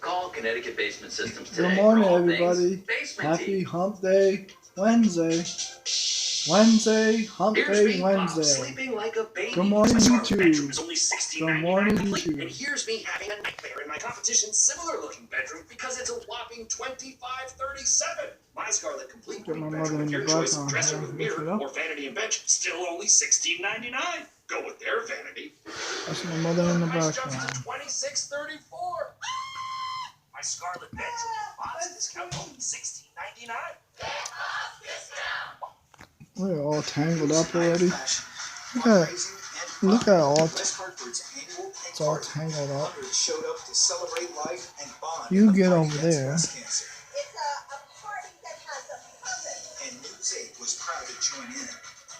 Call Connecticut Basement Systems today. Good morning, everybody. Happy Hump Day Wednesday. Hump Day Wednesday. Good morning, YouTube. Good morning, YouTube. And here's me having a nightmare in my competition's similar-looking bedroom because it's a whopping $25.37. My Scarlet Complete bedroom with your choice of dresser with mirror or vanity and bench, still only $16.99. Go with their vanity. That's my mother in the background. $26.34. My Scarlet bedroom box discount only $16.99. We're all tangled up already. Look at all. It's all tangled up. You get over there. And News 8 was proud to join in.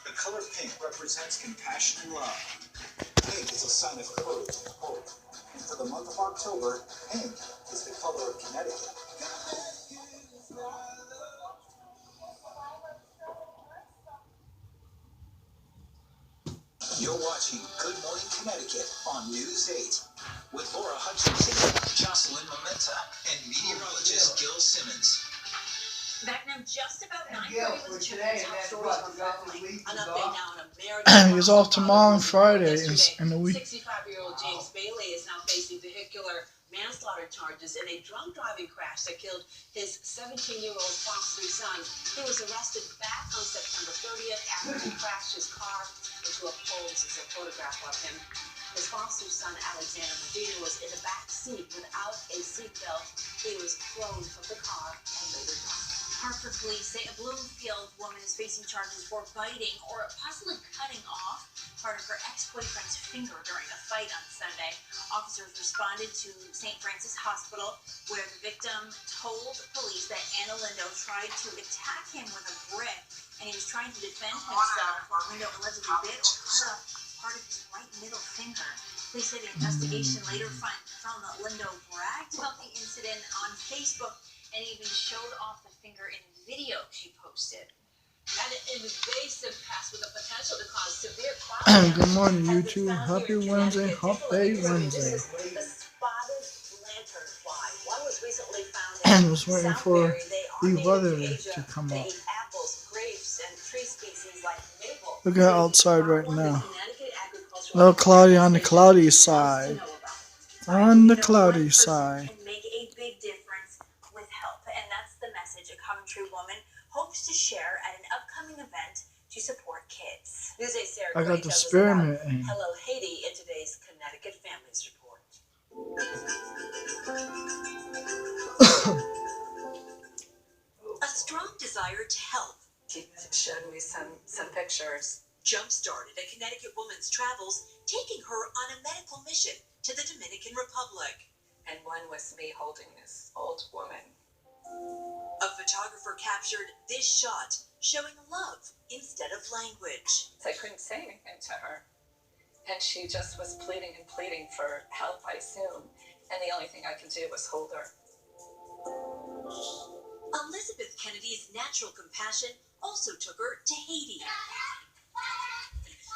The color pink represents compassion and love. Pink is a sign of courage and hope. And for the month of October, pink is the color of Connecticut. You're watching Good Morning Connecticut on News 8 with Laura Hutchinson, Jocelyn Momenta, and meteorologist Gil Simmons. Back now, just about 9:30 with the top stories were following. An update now in America. He's off tomorrow and Friday in the week. 65-year-old James Bailey is now facing vehicular manslaughter charges in a drunk driving crash that killed his 17-year-old foster son. He was arrested back on September 30th after he crashed his car into a pole. This is a photograph of him. His foster son, Alexander Medina, was in the back seat without a seatbelt. He was thrown from the car and later died. Hartford police say a Bloomfield woman is facing charges for biting or possibly cutting off part of her ex-boyfriend's finger during a fight on Sunday. Officers responded to St. Francis Hospital, where the victim told police that Anna Lindo tried to attack him with a brick, and he was trying to defend himself while Lindo allegedly bit or cut off part of his right middle finger. Police say the investigation later found that Lindo bragged about the incident on Facebook and even showed off the finger in a video she posted. An invasive pest with the potential to cause severe cloud. Good morning, YouTube. Happy Wednesday, Hump Day Wednesday. The spotted lanternfly. One was recently found And in was waiting for the weather to come up. They eat apples, grapes, and tree species like maple. Look at outside right now. A little cloudy on the cloudy side. On the cloudy side. Make a big difference with help, and that's the message a Coventry woman hopes to share at an upcoming event to support kids. News 8 Sarah I got the tells us spearmint about in. Hello Haiti in today's Connecticut Families Report. A strong desire to help. He showed me some pictures. Jump-started a Connecticut woman's travels, taking her on a medical mission to the Dominican Republic. And one was me holding this old woman. A photographer captured this shot, showing love instead of language. I couldn't say anything to her. And she just was pleading and pleading for help, I assume. And the only thing I could do was hold her. Elizabeth Kennedy's natural compassion also took her to Haiti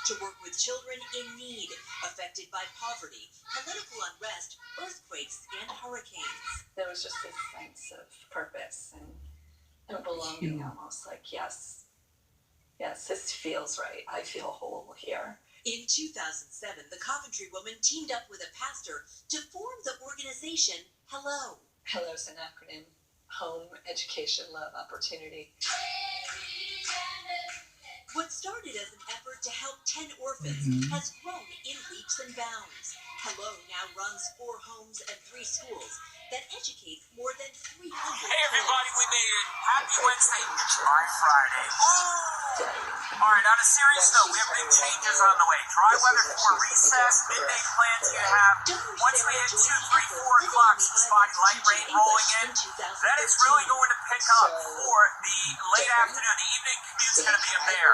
to work with children in need, affected by poverty, political unrest, earthquakes, and hurricanes. There was just this sense of purpose and belonging, almost like, yes, this feels right. I feel whole here. In 2007, the Coventry woman teamed up with a pastor to form the organization Hello. Hello is an acronym: Home, Education, Love, Opportunity. What started as an effort to help 10 orphans has grown in leaps and bounds. Hello now runs 4 homes and 3 schools that educate more than 300 Hey everybody, we made it. Happy Wednesday. Dry Friday. Ooh! Alright, on a serious note, we have big changes on the way. Dry weather for recess, midday plans you have. Once we hit 2, 3, 4 o'clock, some spotty light rain rolling in. Then it's really going to pick up for the late afternoon. The evening commute's going to be a bear.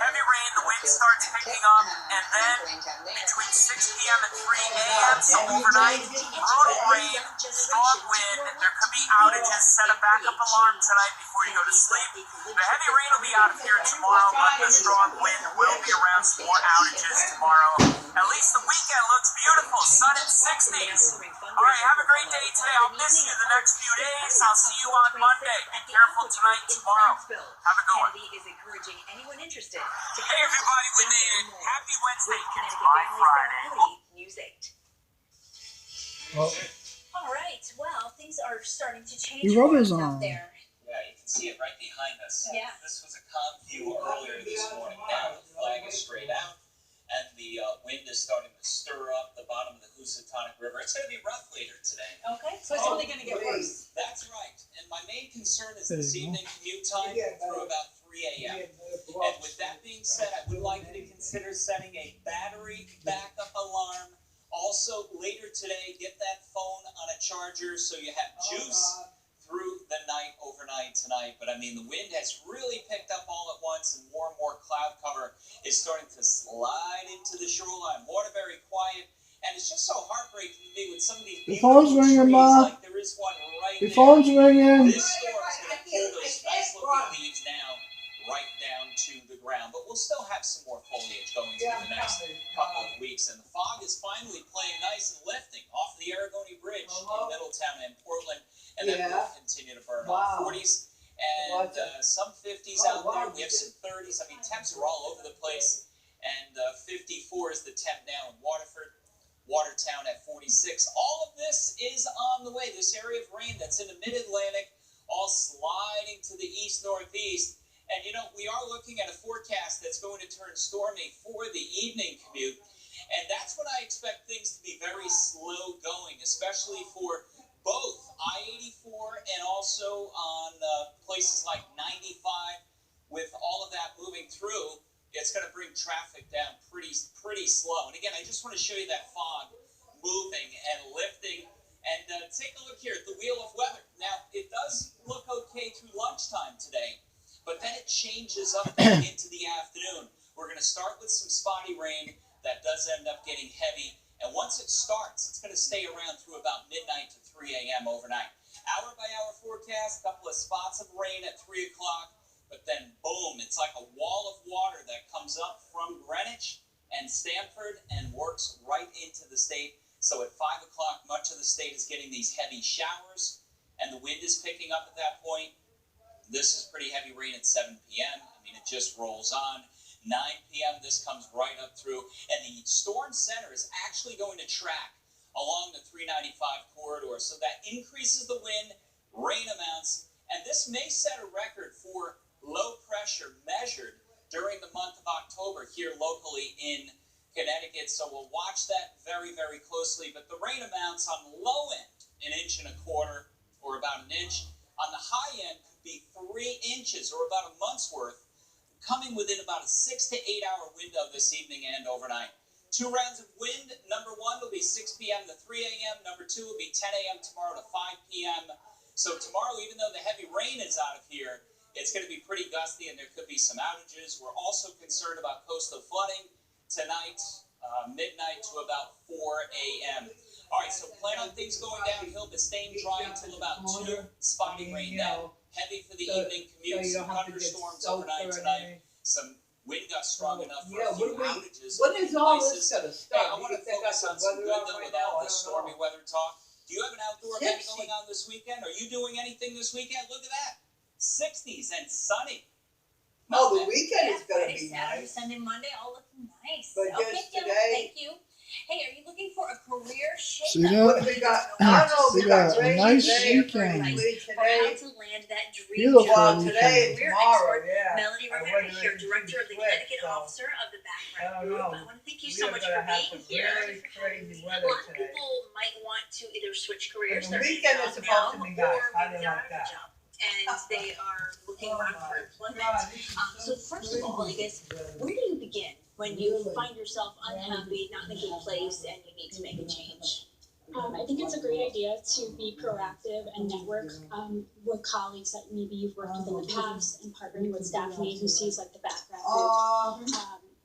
heavy rain, the wind starts picking up, and then between 6 p.m. and 3 a.m., so overnight, brutal rain, strong wind, there could be outages. Set a backup alarm tonight before you go to sleep. The heavy rain will be out of here tomorrow, but the strong wind will be around. Some more outages tomorrow. At least the weekend looks beautiful. Sun in 60s. All right, have a great day today. I'll miss you the next few days. I'll see you on Monday. Be careful tonight and tomorrow. Have a good one. Hey, everybody, we made it. Happy Wednesday. It's my Friday. News 8. Well, All right. Well, things are starting to change He for rubbers us on. out there. Yeah, you can see it right behind us. Yeah. This was a calm view earlier this morning. Now the flag is straight out, and the wind is starting to stir up the bottom of the Housatonic River. It's going to be rough later today. Okay. So it's only going to get worse. That's right. And my main concern is There this you go. evening commute time through about 3 a.m. And with that being said, I would like you to consider setting a battery backup alarm. Also, later today, get that phone on a charger so you have juice through the night, overnight tonight. But I mean, the wind has really picked up all at once, and more cloud cover is starting to slide into the shoreline. Water very quiet, and it's just so heartbreaking to me with some of these Your phone's beautiful ringing, trees, Ma. like there is one right Your there. phone's ringing. This storm is going to pull those nice looking leaves now right down to the ground, but we'll still have some more foliage going through the next couple of weeks. And the fog is finally playing nice and lifting off the Aragoni Bridge in Middletown and Portland, and then we'll continue to burn off 40s and some 50s out there. We have some 30s. I mean, temps are all over the place, and 54 is the temp now in Watertown at 46. All of this is on the way. This area of rain that's in the mid-Atlantic, all sliding to the east-northeast. And, you know, we are looking at a forecast that's going to turn stormy for the evening commute. And that's when I expect things to be very slow going, especially for both I-84 and also on places like 95. With all of that moving through, it's going to bring traffic down pretty slow. And again, I just want to show you that fog moving and lifting. And take a look here at the wheel of weather. Now, it does look okay through lunchtime today, but then it changes up into the afternoon. We're going to start with some spotty rain that does end up getting heavy. And once it starts, it's going to stay around through about midnight to 3 a.m. overnight. Hour-by-hour forecast, a couple of spots of rain at 3 o'clock. But then, boom, it's like a wall of water that comes up from Greenwich and Stamford and works right into the state. So at 5 o'clock, much of the state is getting these heavy showers, and the wind is picking up at that point. This is pretty heavy rain at 7 p.m. I mean, it just rolls on. 9 p.m., this comes right up through. And the storm center is actually going to track along the 395 corridor. So that increases the wind, rain amounts, and this may set a record for low pressure measured during the month of October here locally in Connecticut. So we'll watch that very, very closely. But the rain amounts on the low end, 1.25 inches or about 1 inch. On the high end could be 3 inches or about a month's worth, coming within about a 6 to 8 hour window this evening and overnight. 2 rounds of wind. Number 1 will be 6 p.m. to 3 a.m. Number 2 will be 10 a.m. tomorrow to 5 p.m. So tomorrow, even though the heavy rain is out of here, it's going to be pretty gusty and there could be some outages. We're also concerned about coastal flooding tonight, midnight to about 4 a.m. All right, so plan on things going downhill, but staying dry until about 2. Spotty rain now. Heavy for the evening commute. Some thunderstorms overnight tonight. Some wind gusts strong enough for a few outages. When is all this places. gonna Hey, stop? I want to focus on some good though with all this stormy weather talk. Do you have an outdoor event going on this weekend? Are you doing anything this weekend? Look at that. 60s and sunny. Oh, the weekend is gonna Friday, be Saturday, nice. Sunday, Monday, all looking nice. But Okay, just Gil, today- thank you. Hey, are you looking for a career See shakeup? that? What do we got? I don't know, We we got got a rain nice today, weekend. rain For how today. to land that dream Beautiful job. Well, today and Career tomorrow, expert yeah. Melody I Rivera wouldn't here, even director of the quit, Connecticut so Officer of the I Background don't Group. know. I want to thank you We so are much gonna for have being some here. very crazy A weather lot of today. people might want to either switch careers, And the they're in a weekend job is supposed now, to be or nice. How do maybe you they're like out of a that? job and they are looking Oh around my for employment. God, this is So first of all, I guess, where do you begin when you find yourself unhappy, not in a good place, and you need to make a change? I think it's a great idea to be proactive and network with colleagues that maybe you've worked with in the past and partnering with staffing agencies like the background group.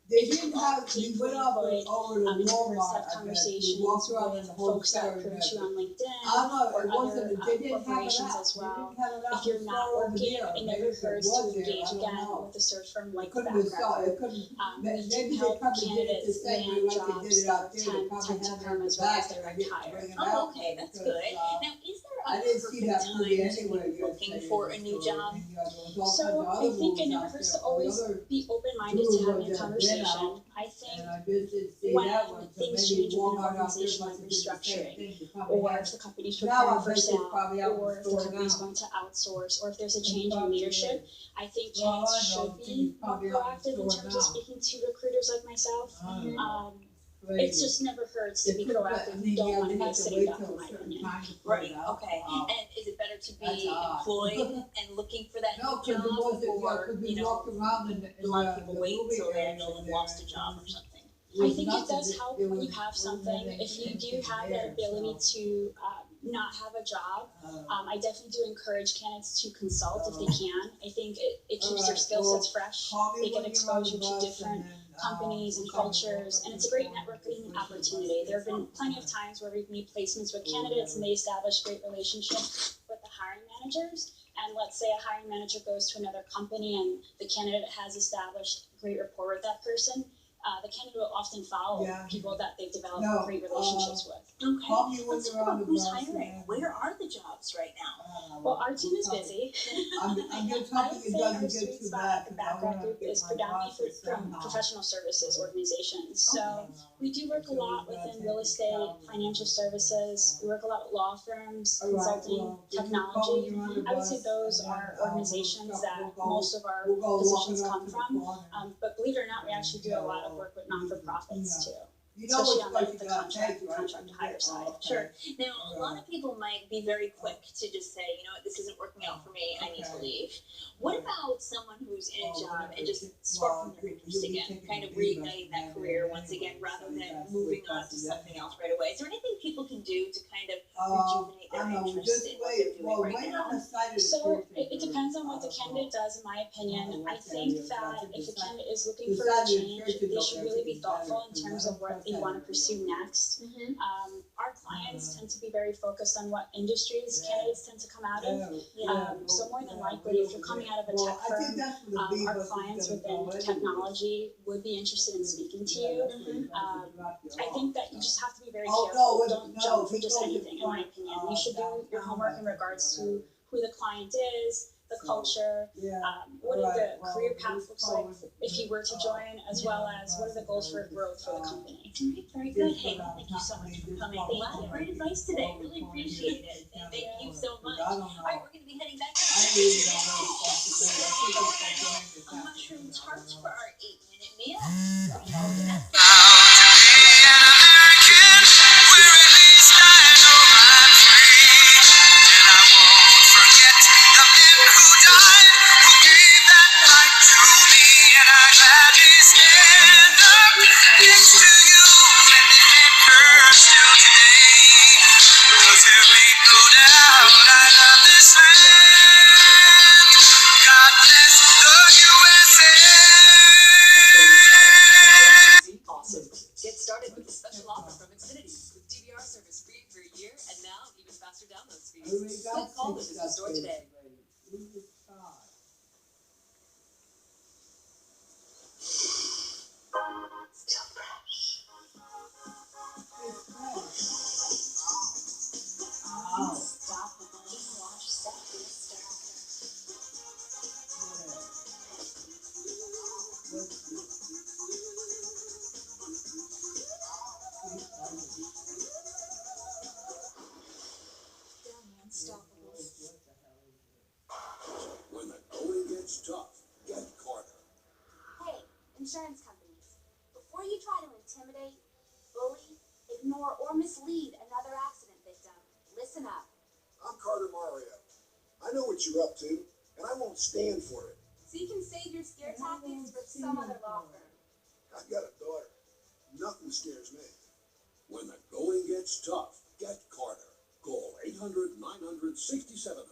They didn't have, we Deeply went up employed, over to encourage to Walmart, have I guess, we conversations walked around in with the whole folks that store. approach you on LinkedIn I don't know, or it wasn't, other they didn't have it corporations out. as They well. didn't have it out If you're in the not store over working, there. it never Maybe if it hurts was to there, engage I don't again know. with a search firm It like the couldn't have background stopped, it group. couldn't, We maybe do they help probably did it the candidates same way land like they jobs did it out that there. They probably tend to had it perm in as the well back as and I direct didn't hire. bring it Oh, out. okay, that's because, good. Now, is there I a didn't see perfect that time movie to anywhere. be looking for a new job? So I think it never hurts to always be open-minded to having a conversation. I think when things change within an organization like restructuring, or if the company's preparing for sale, or if the company's going to outsource, or if there's a change in leadership, I think candidates should be more proactive in terms of speaking to recruiters like myself. It just never hurts to be proactive. You don't want to be a sitting duck, in my opinion. Right, okay. And is it better to be employed and looking for that new job, or, you know, a lot of people wait until they actually lost a job or something? I think it does help when you have something. If you do have that ability to not have a job, I definitely do encourage candidates to consult if they can. I think it keeps their skill sets fresh. They get exposure to different companies and cultures, and it's a great networking opportunity. There have been plenty of times where we've made placements with candidates and they establish great relationships with the hiring managers. And let's say a hiring manager goes to another company and the candidate has established great rapport with that person. The candidate will often follow people that they've developed great relationships with. Okay, let's talk about who's hiring. Where are the jobs right now? Well, our team is busy. I would say our sweet spot at the background group is predominantly from professional services organizations. So we do work a lot within real estate, financial services. We work a lot with law firms, consulting, technology. I would say those are organizations that most of our positions come from. But believe it or not, we actually do a lot of work with non-for-profits too. Especially on the contract to hire side. Sure. Now, a lot of people might be very quick to just say, you know what, this isn't working out for me, I need to leave. What about someone who's in a job and just sparking their interest again, kind of reigniting that career once again, rather than moving on to something else right away? Is there anything people can do to kind of rejuvenate their interest in what they're doing right now? So it depends on what the candidate does, in my opinion. I think that if the candidate is looking for a change, they should really be thoughtful in terms of what they want to pursue next. Our clients tend to be very focused on what industries candidates tend to come out of. So more than likely, if you're coming out of a tech firm, our clients within technology would be interested in speaking to you. I think that you just have to be very careful. Don't jump for just anything, in my opinion. You should do your homework in regards to who the client is, the culture, what the career path looks like if you were to join, as well as what are the goals for growth for the company. All right, very good. Hey, well, thank you so much for coming. A lot of great advice today. Really appreciate it. And thank you so much. All right, we're going to be heading back to mushroom tarts for our 8-minute meal. Awesome. Get started with a special offer from Xfinity with DVR service free for a year and now even faster download speeds. Call the business store today. Still fresh. Unstoppable. Wash Sexy Unstoppable. When the going gets tough, get Carter. Hey, insurance companies, before you try to intimidate, bully, ignore, or mislead another accident victim, listen up. I'm Carter Mario. I know what you're up to, and I won't stand for it. So you can save your scare tactics for some other law firm. I've got a daughter. Nothing scares me. When the going gets tough, Get Carter. Call 800-900-6700.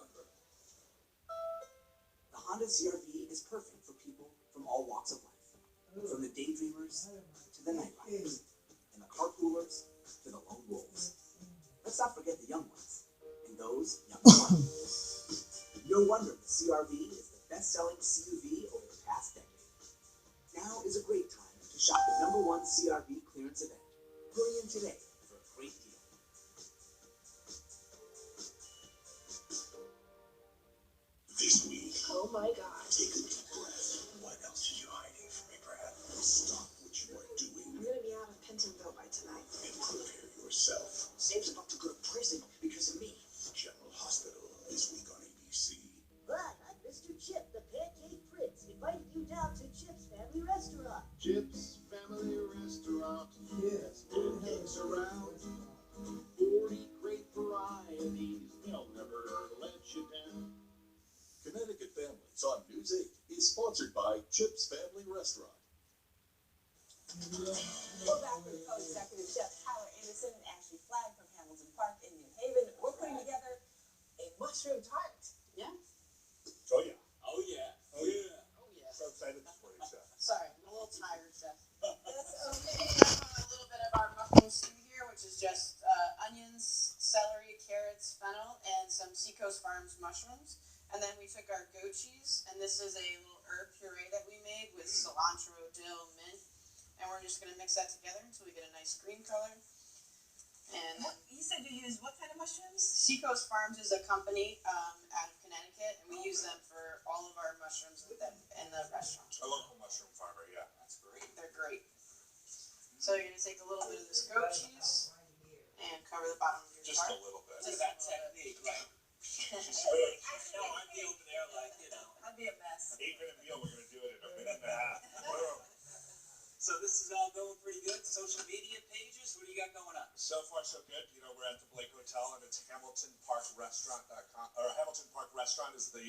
The Honda CR-V is perfect for people from all walks of life. From the daydreamers to the night riders, and the carpoolers to the lone wolves. Let's not forget the young ones, and those young ones. No wonder the CR-V is the best-selling CUV over the past decade. Now is a great time to shop the #1 CR-V clearance event. Hurry in today for a great deal. This week, Oh my god. take a deep breath. What else are you hiding from me, Brad? Stop what you are doing I'm gonna be out of Pentonville by tonight. and prepare yourself. Sam's about to go to prison because of me. General Hospital this week on ABC. But I'm Mr. Chip, the Pancake Prince, inviting you down to Chip's Family Restaurant. Chip's Family Restaurant. Yes, pancakes around. 40 great varieties. They'll never let you down. Connecticut Families on News 8 is sponsored by Chip's Family Restaurant. We're back with co-executive chef Tyler Anderson and Ashley Flagg from Hamilton Park in New Haven. We're putting together a mushroom tart. Yeah. Oh, yeah. Oh, yeah. Oh, yeah. Oh yeah. So excited this morning, Chef. Sorry, I'm a little tired, chef. That's okay. We got a little bit of our mushroom stew here, which is just onions, celery, carrots, fennel, and some Seacoast Farms mushrooms. And then we took our goat cheese, and this is a little herb puree that we made with cilantro, dill, mint. And we're just gonna mix that together until we get a nice green color. And you said you use what kind of mushrooms? Seacoast Farms is a company out of Connecticut, and we use them for all of our mushrooms in the restaurant. A local mushroom farmer, yeah. That's great. They're great. So you're gonna take a little bit of this goat cheese and cover the bottom of your Just a tart. little bit. Look at that technique, right? I'd No, I'd be over there like, be a mess. 8-minute meal, we're going to do it in a minute and a half. Boom. So this is all going pretty good. Social media pages, what do you got going on? So far, so good. You know, we're at the Blake Hotel, and it's HamiltonParkRestaurant.com. Or Hamilton Park Restaurant is the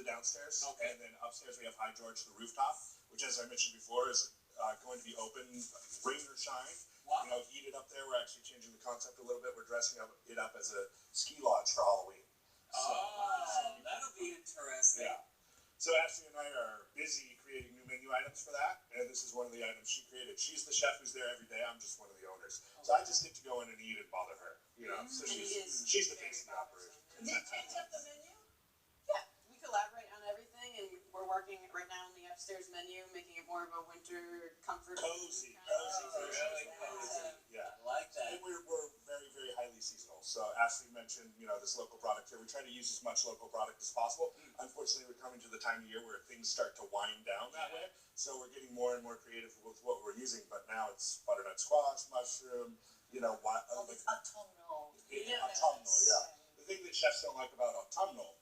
downstairs. Okay. And then upstairs we have High George, the rooftop, which, as I mentioned before, is going to be open, rain or shine. Wow. You know, heated up there. We're actually changing the concept a little bit. We're dressing it up as a ski lodge for Halloween. That'll be interesting. Yeah. So Ashley and I are busy creating new menu items for that, and this is one of the items she created. She's the chef who's there every day. I'm just one of the owners. So I just get to go in and eat and bother her. You know, so she's the face of the operation. Did you change up the menu? Yeah, we collaborate on everything, and we're working right now on the upstairs menu, making it more of a winter comfort. Cozy. Really cozy. Yeah. I like that. And we're very, very highly seasonal. So Ashley mentioned, you know, this local product here. We try to use as much local product as possible. Unfortunately, we're coming to the time of year where things start to wind down that way. So we're getting more and more creative with what we're using. But now it's butternut squash, mushroom, you know, It's autumnal. autumnal, yeah. The thing that chefs don't like about autumnal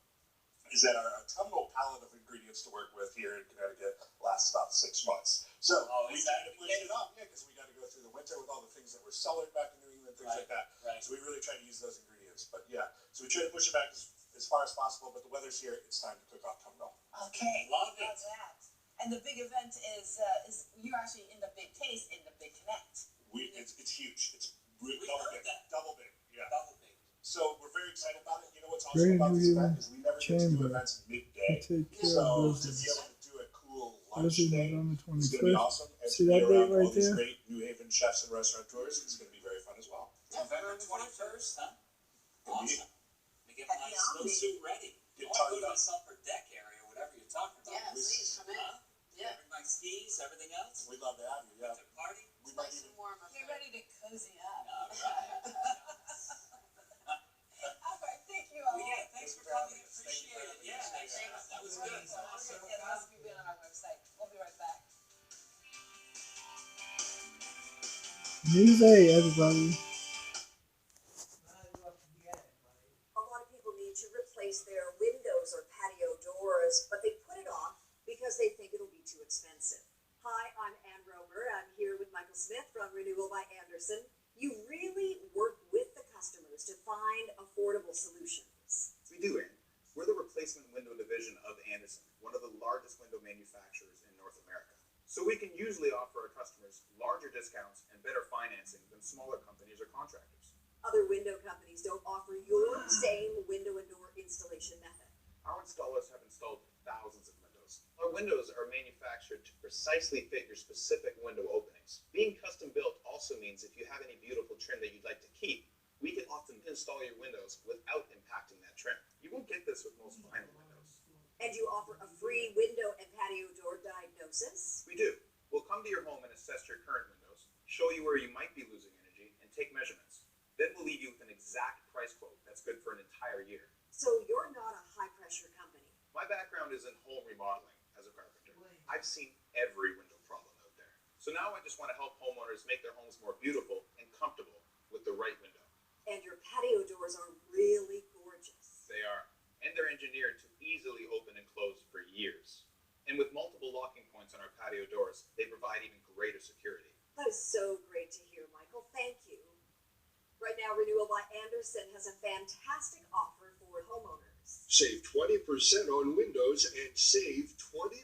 is that our autumnal palette of ingredients to work with here in Connecticut lasts about 6 months. So we try to push it up, because we got to go through the winter with all the things that were cellared back in New England, things like that. Right. So we really try to use those ingredients. But yeah, so we try to push it back as far as possible. But the weather's here; it's time to cook autumnal. Okay, Love it. love that. And the big event is you're actually in the Big Taste in the Big Connect. It's huge. It's We double heard big. that. Double big. Yeah. Double big. So we're very excited about it. You know what's awesome Very about this New event is we never get to do chamber. events I midday. take care So of to be business. able to do a cool lunch Thursday, day November is going to be 21st. awesome. And See to be that date around right all these there? great New Haven chefs and restaurateurs, it's going to be very fun as well. November 21st, huh? Indeed. Awesome. Let me get my snowsuit ready. Get I want to go tied to up. this upper deck area, whatever you're talking about. Yeah, please come in. Huh? Yeah. Bring my skis, everything else. We'd love to have you. Yeah. Winter party. We might Nice even. and warm up there. Get ready to cozy up. All right. All right, thank you all. Well, yeah, thanks for coming. Appreciate it. Yeah, that was good. Awesome. Yeah, those of you been on our website. We'll be right back. News 8, everybody. A lot of people need to replace their windows or patio doors, but they put it off because they think it'll be too expensive. Hi, I'm Ann Romer. I'm here with Michael Smith from Renewal by Anderson. You really work with the customers to find affordable solutions. We do, Ann. We're the replacement window division of Anderson, one of the largest window manufacturers in North America. So we can usually offer our customers larger discounts and better financing than smaller companies or contractors. Other window companies don't offer your same window and door installation method. Our installers have installed thousands of windows. Our windows are manufactured to precisely fit your specific window openings. Being custom built also means if you have any beautiful trim that you'd like to keep, we can often install your windows without impacting that trim. You won't get this with most vinyl windows. And you offer a free window and patio door diagnosis? We do. We'll come to your home and assess your current windows, show you where you might be losing energy, and take measurements. Then we'll leave you with an exact price quote that's good for an entire year. So you're not a high-pressure company. My background is in home remodeling as a carpenter. I've seen every window problem out there. So now I just want to help homeowners make their homes more beautiful and comfortable with the right window. And your patio doors are really gorgeous. They are. And they're engineered to easily open and close for years. And with multiple locking points on our patio doors, they provide even greater security. That is so great to hear, Michael. Thank you. Right now, Renewal by Andersen has a fantastic offer for homeowners. Save 20% on windows and save 20%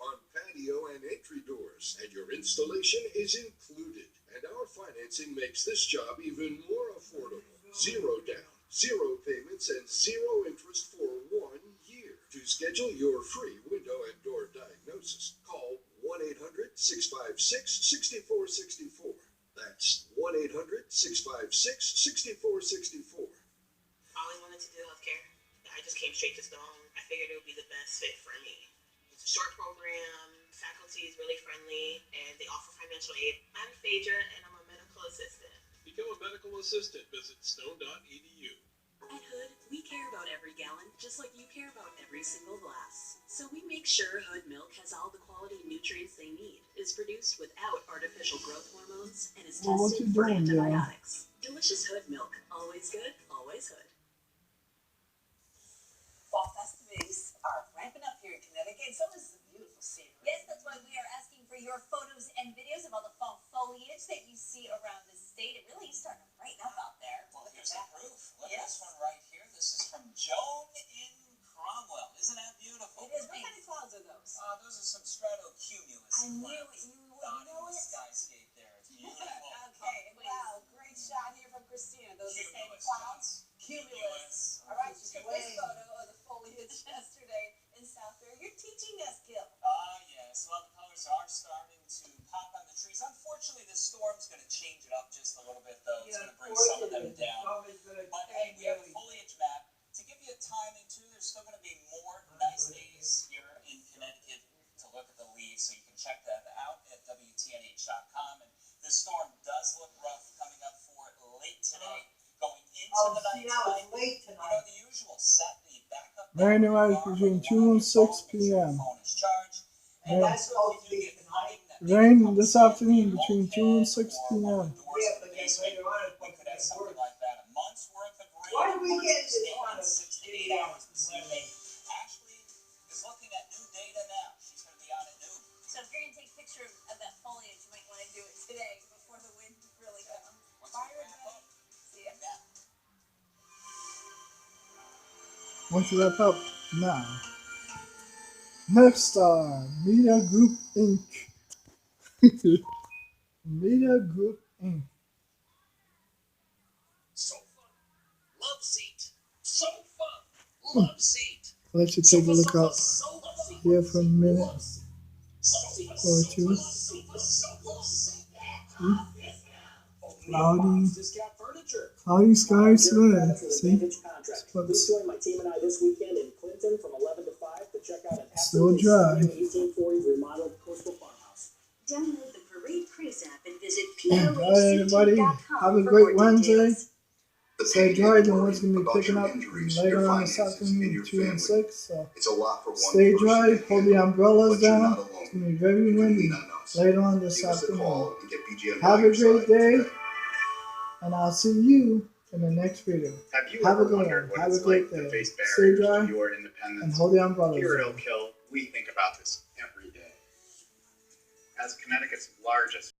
on patio and entry doors. And your installation is included. And our financing makes this job even more affordable. 0 down, 0 payments, and 0 interest for 1 year. To schedule your free window and door diagnosis, call 1-800-656-6464. That's 1-800-656-6464. Always wanted to do healthcare. I just came straight to Stone. I figured it would be the best fit for me. It's a short program, faculty is really friendly, and they offer financial aid. I'm Phaedra, and I'm a medical assistant. Become a medical assistant. Visit stone.edu. At Hood, we care about every gallon, just like you care about every single glass. So we make sure Hood milk has all the quality nutrients they need, is produced without artificial growth hormones, and is tested for antibiotics. Delicious Hood milk. Always good, always Hood. Fall festivities are ramping up here in Connecticut, and so is the beautiful scenery. Yes, that's why we are asking for your photos and videos of all the fall foliage that you see around the state. It really is starting to brighten up out there. Well, here's the proof. Look at this one right here. This is from Joan in Cromwell. Isn't that beautiful? It is. What kind of clouds are those? Those are some stratocumulus I knew clouds. you would know The it. skyscape there. It's beautiful. Okay, wow, great shot here from Christina. Those are the same clouds. Cumulus. All right, you took this photo of the foliage yesterday in South Fair. You're teaching us, Gil. Yes. Well, the colors are starting to pop on the trees. Unfortunately, this storm's going to change it up just a little bit, though. It's going to bring some of them down. But hey, we have a foliage map to give you a timing, too. There's still going to be more nice days here in Connecticut to look at the leaves, so you can check that out at WTNH.com. And the storm does look rough coming up for late today, going into the night tonight. Late You know, the usual set, the backup. Rain arrives between 2 and 6 p.m. And that's what we do get flooding that Rain this afternoon between 2 and 6 p.m. Yeah, but then later on, we could have something like that. A month's worth of rain. why do we get this Stay on in 6 to 8 hours this evening. Ashley is looking at new data now. She's going to be on at noon. So if you're going to take a picture of that foliage, you might want to do it today before the wind really comes. See ya. Once you wrap up, now. Next star, Media Group Inc. Media Group Inc. So fun. Love seat. So fun. Love seat. Let you take a look out here for a minute or two. Cloudy skies today. See? Join my team and I this weekend in Clinton from 11 to 5 to check out an Still dry. 1840s remodeled coastal farmhouse. Download the Parade Cruise app and visit Alright, everybody. Have a great Wednesday. Stay dry, and what's going to be picking up later on this afternoon, 2 and 6. So It's a lot for one stay dry, person. hold the umbrellas But you're down. not alone. It's going to be very windy later on this Give us a afternoon. call and get BGM Have by a your great side day, today. and I'll see you in the next video. Have you Have a ever good wondered one. what Have a it's great like to day. face Stay barriers dry to your and independence? hold the umbrellas Here at down. Oak Hill, we think about this every day. As Connecticut's largest